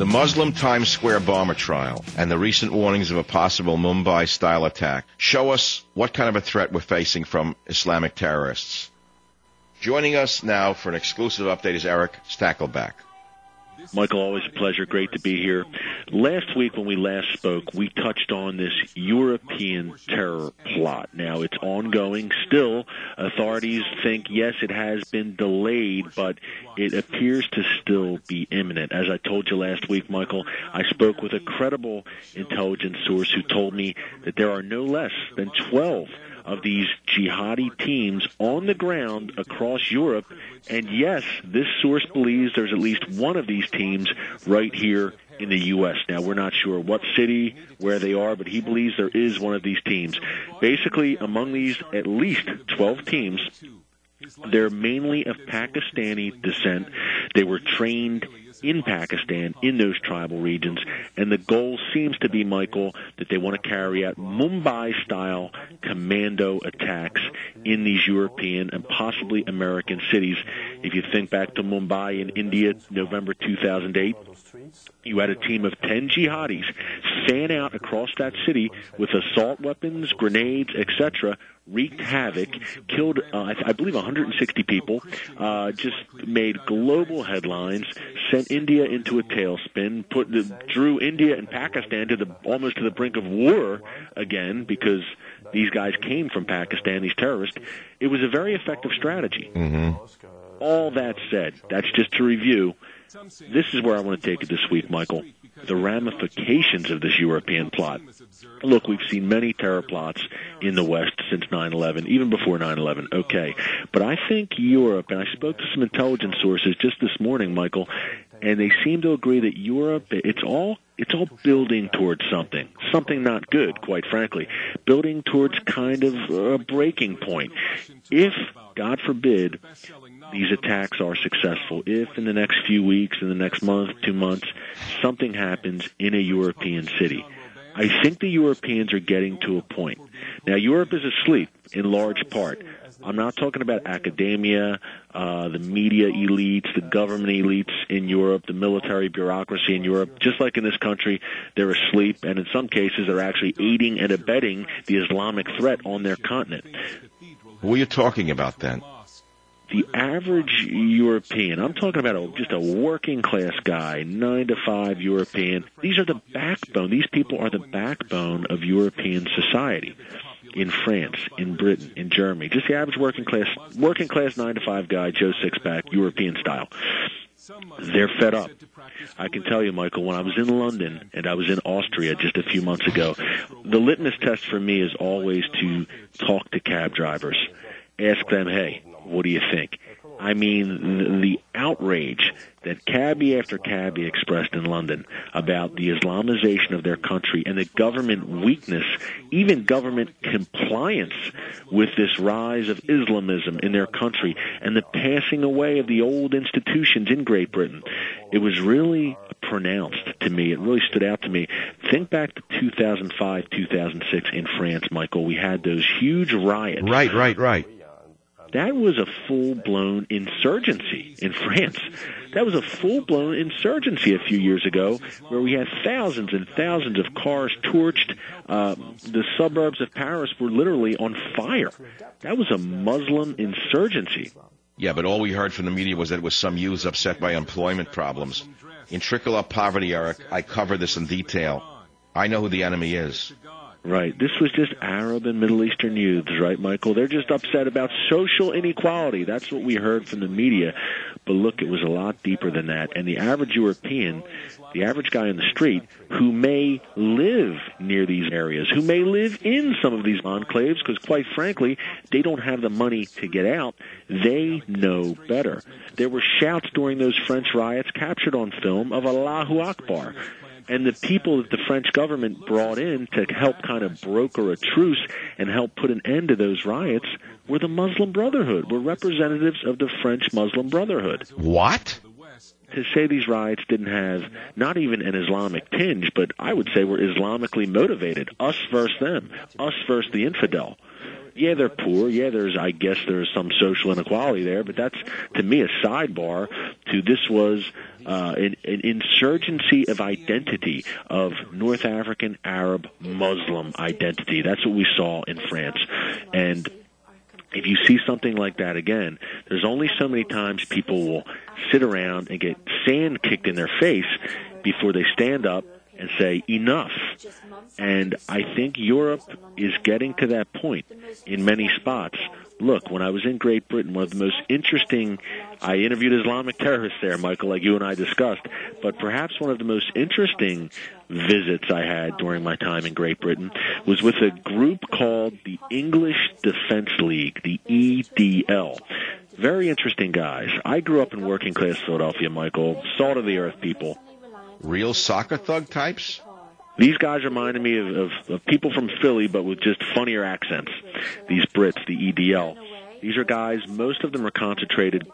Muslim Times Square bomber trial and the recent warnings of a possible Mumbai-style attack show us what kind of a threat we're facing from Islamic terrorists. Joining us now for an exclusive update is Erik Stackelbeck. Michael, always a pleasure. Great to be here. Last week when we last spoke, we touched on this European terror plot. Now, it's ongoing still. Authorities think, yes, it has been delayed, but it appears to still be imminent. As I told you last week, Michael, I spoke with a credible intelligence source who told me that there are no less than 12 of these jihadi teams on the ground across Europe. And yes, this source believes there's at least one of these teams right here in the U.S. Now, we're not sure what city, where they are, but he believes there is one of these teams. Basically, among these at least 12 teams, they're mainly of Pakistani descent. They were trained in Pakistan, in those tribal regions, and the goal seems to be, Michael, that they want to carry out Mumbai-style commando attacks in these European and possibly American cities. If you think back to Mumbai in India, November 2008, you had a team of 10 jihadis fan out across that city with assault weapons, grenades, etc., wreaked havoc, killed, I believe, 160 people, just made global headlines, sent India into a tailspin, drew India and Pakistan to almost to the brink of war again, because these guys came from Pakistan, these terrorists. It was a very effective strategy. Mm-hmm. All that said, that's just to review. This is where I want to take it this week, Michael. The ramifications of this European plot. Look, we've seen many terror plots in the West since 9/11, even before 9/11, okay. But I think Europe, and I spoke to some intelligence sources just this morning, Michael, and they seem to agree that Europe, it's all building towards something not good, quite frankly, building towards kind of a breaking point. If, God forbid, these attacks are successful, if in the next few weeks, in the next month, 2 months, something happens in a European city, I think the Europeans are getting to a point. Now, Europe is asleep in large part. I'm not talking about academia, the media elites, the government elites in Europe, the military bureaucracy in Europe. Just like in this country, they're asleep, and in some cases they're actually aiding and abetting the Islamic threat on their continent. Who are you talking about then? The average European, I'm talking about just a working-class guy, 9-to-5 European. These are the backbone. These people are the backbone of European society. In France, in Britain, in Germany, just the average working-class 9-to-5 guy, Joe Sixpack, European style. They're fed up. I can tell you, Michael, when I was in London and I was in Austria just a few months ago, the litmus test for me is always to talk to cab drivers. Ask them, hey, what do you think? I mean, the outrage that cabbie after cabbie expressed in London about the Islamization of their country and the government weakness, even government compliance with this rise of Islamism in their country and the passing away of the old institutions in Great Britain. It was really pronounced to me. It really stood out to me. Think back to 2005, 2006 in France, Michael. We had those huge riots. Right. That was a full-blown insurgency in France. That was a full-blown insurgency a few years ago where we had thousands and thousands of cars torched. The suburbs of Paris were literally on fire. That was a Muslim insurgency. Yeah, but all we heard from the media was that it was some youths upset by employment problems. In Trickle Up Poverty, Erik, I cover this in detail. I know who the enemy is. Right. This was just Arab and Middle Eastern youths, right, Michael? They're just upset about social inequality. That's what we heard from the media. But look, it was a lot deeper than that. And the average European, the average guy in the street, who may live near these areas, who may live in some of these enclaves, because quite frankly, they don't have the money to get out, they know better. There were shouts during those French riots captured on film of Allahu Akbar. And the people that the French government brought in to help kind of broker a truce and help put an end to those riots were the Muslim Brotherhood, were representatives of the French Muslim Brotherhood. What? To say these riots didn't have not even an Islamic tinge, but I would say were Islamically motivated. Us versus them. Us versus the infidel. Yeah, they're poor. Yeah, I guess there's some social inequality there, but that's, to me, a sidebar to this was an insurgency of identity, of North African, Arab, Muslim identity. That's what we saw in France. And if you see something like that again, there's only so many times people will sit around and get sand kicked in their face before they stand up and say, enough. And I think Europe is getting to that point in many spots. Look, when I was in Great Britain, one of the most interesting, I interviewed Islamic terrorists there, Michael, like you and I discussed, but perhaps one of the most interesting visits I had during my time in Great Britain was with a group called the English Defense League, the EDL. Very interesting guys. I grew up in working class Philadelphia, Michael, salt of the earth people. Real soccer thug types? These guys reminded me of people from Philly, but with just funnier accents. These Brits, the EDL. These are guys, most of them are concentrated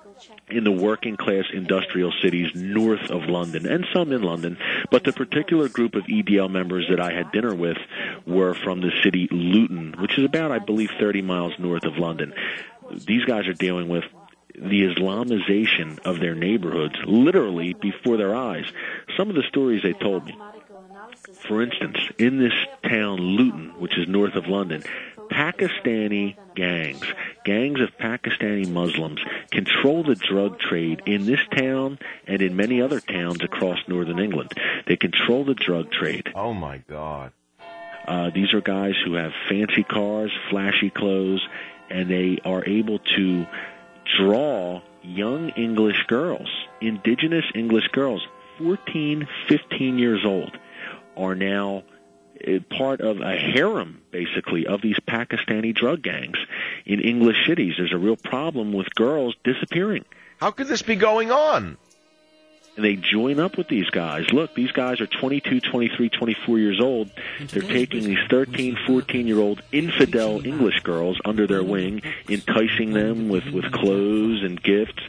in the working class industrial cities north of London, and some in London. But the particular group of EDL members that I had dinner with were from the city Luton, which is about, I believe, 30 miles north of London. These guys are dealing with the Islamization of their neighborhoods, literally before their eyes. Some of the stories they told me. For instance, in this town, Luton, which is north of London, Pakistani gangs of Pakistani Muslims control the drug trade in this town and in many other towns across northern England. They control the drug trade. Oh, my God. These are guys who have fancy cars, flashy clothes, and they are able to draw young English girls, indigenous English girls, 14, 15 years old, are now part of a harem, basically, of these Pakistani drug gangs in English cities. There's a real problem with girls disappearing. How could this be going on? And they join up with these guys. Look, these guys are 22, 23, 24 years old. They're taking these 13, 14-year-old infidel English girls under their wing, enticing them with clothes and gifts.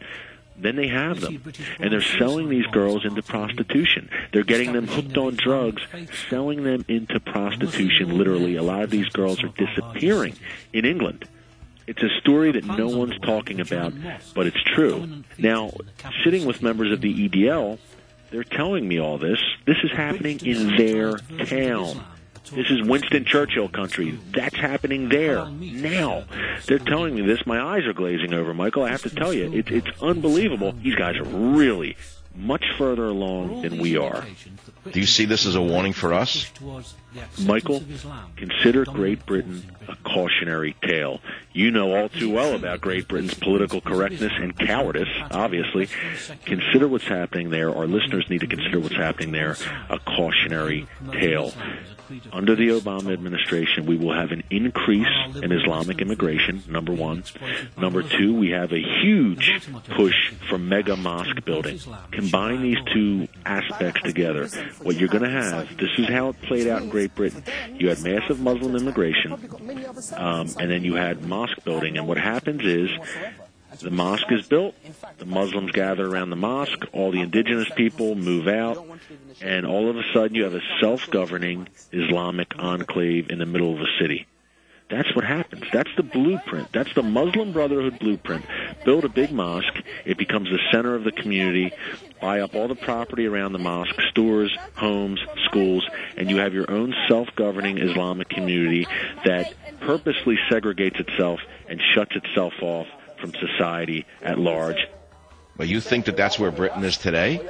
Then they have them, and they're selling these girls into prostitution. They're getting them hooked on drugs, selling them into prostitution, literally. A lot of these girls are disappearing in England. It's a story that no one's talking about, but it's true. Now, sitting with members of the EDL, they're telling me all this. This is happening in their town. This is Winston Churchill country. That's happening there now. They're telling me this. My eyes are glazing over, Michael. I have to tell you, it's unbelievable. These guys are really much further along than we are. Do you see this as a warning for us? Michael, consider Great Britain a cautionary tale. You know all too well about Great Britain's political correctness and cowardice, obviously. Consider what's happening there. Our listeners need to consider what's happening there, a cautionary tale. Under the Obama administration, we will have an increase in Islamic immigration, number one. Number two, we have a huge push for mega mosque building. Combine these two aspects together. What you're going to have, this is how it played out in Great Britain. You had massive Muslim immigration, and then you had mosque building. And what happens is the mosque is built, the Muslims gather around the mosque, all the indigenous people move out, and all of a sudden you have a self-governing Islamic enclave in the middle of the city. That's what happens. That's the blueprint. That's the Muslim Brotherhood blueprint. Build a big mosque. It becomes the center of the community. Buy up all the property around the mosque, stores, homes, schools, and you have your own self-governing Islamic community that purposely segregates itself and shuts itself off from society at large. But you think that that's where Britain is today?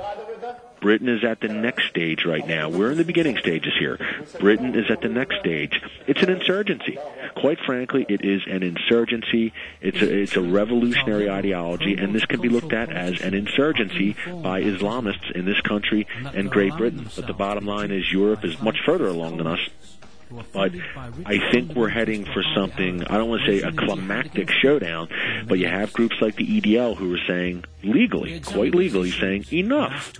Britain is at the next stage right now. We're in the beginning stages here. Britain is at the next stage. It's an insurgency. Quite frankly, it is an insurgency. It's a revolutionary ideology, and this can be looked at as an insurgency by Islamists in this country and Great Britain. But the bottom line is Europe is much further along than us. But I think we're heading for something, I don't want to say a climactic showdown, but you have groups like the EDL who are saying, legally, quite legally, saying enough.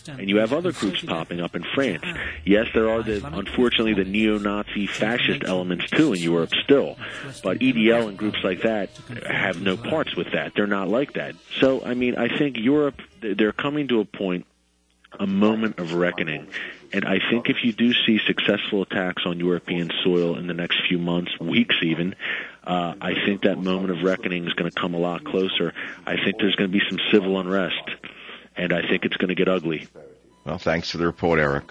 And you have other groups popping up in France. Yes, there are, unfortunately, the neo-Nazi fascist elements, too, in Europe still. But EDL and groups like that have no parts with that. They're not like that. So, I mean, I think Europe, they're coming to a point, a moment of reckoning. And I think if you do see successful attacks on European soil in the next few months, weeks even, I think that moment of reckoning is going to come a lot closer. I think there's going to be some civil unrest, and I think it's going to get ugly. Well, thanks for the report, Eric.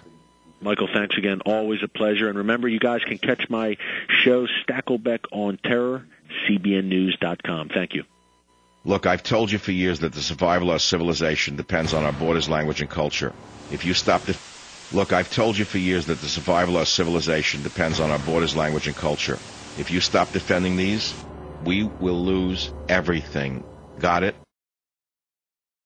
Michael, thanks again. Always a pleasure. And remember, you guys can catch my show, Stackelbeck on Terror, cbnnews.com. Thank you. Look, I've told you for years that the survival of civilization depends on our borders, language, and culture. If you stop the... Look, I've told you for years that the survival of civilization depends on our borders, language, and culture. If you stop defending these, we will lose everything. Got it?